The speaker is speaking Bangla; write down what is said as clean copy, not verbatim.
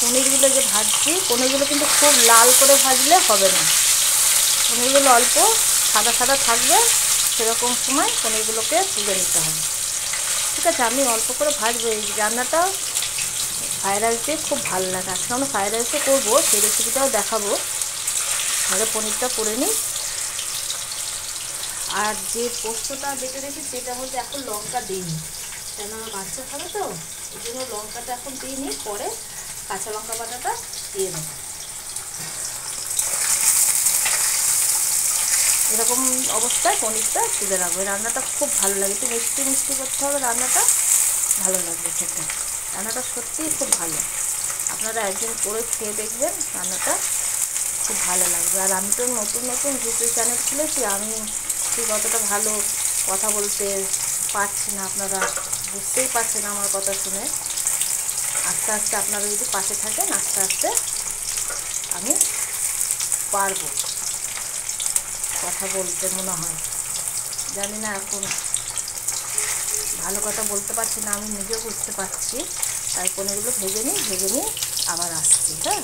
পনিরগুলো যে ভাজছি, পনিরগুলো কিন্তু খুব লাল করে ভাজলে হবে না। পনিরগুলো অল্প সাদা সাদা থাকবে, সেরকম সময় পনিরগুলোকে তুলে নিতে হবে। ঠিক আছে, আমি অল্প করে ভাজবো। এই রান্নাটা ফ্রায়েড রাইস দিয়ে খুব ভালো লাগে। আজকে আমরা ফ্রায়েড রাইসও করবো, সেই রেসিপিটাও দেখাবো। তাহলে পনিরটা করে নিই। আর যে পোস্তটা বেটে রেখেছি সেটা হচ্ছে এখন লঙ্কা দিইনি, কেন আমার বাচ্চা খাবে তো, এই জন্য লঙ্কাটা এখন দিইনি, পরে কাঁচা লঙ্কা বাটাটা দিয়ে দেবো। এরকম অবস্থায় পনিরটা তুলে রাখবো। রান্নাটা খুব ভালো লাগে, একটু মিষ্টি মিষ্টি করতে হবে, রান্নাটা ভালো লাগবে খেতে। রান্নাটা সত্যিই খুব ভালো, আপনারা একদিন করে খেয়ে দেখবেন, রান্নাটা খুব ভালো লাগবে। আর আমি তো নতুন নতুন ইউটিউব চ্যানেল খুলেছি, আমি ঠিক অতটা ভালো কথা বলতে পারছি না, আপনারা বুঝতেই পারছেন আমার কথা শুনে। আস্তে আস্তে আপনারা যদি পাশে থাকেন, আস্তে আস্তে আমি পারবো কথা বলতে মনে হয়। জানি না এখন ভালো কথা বলতে পারছি না, আমি নিজেও বুঝতে পারছি। তাই পনিরগুলো ভেজে নিই, আবার আসছি। হ্যাঁ।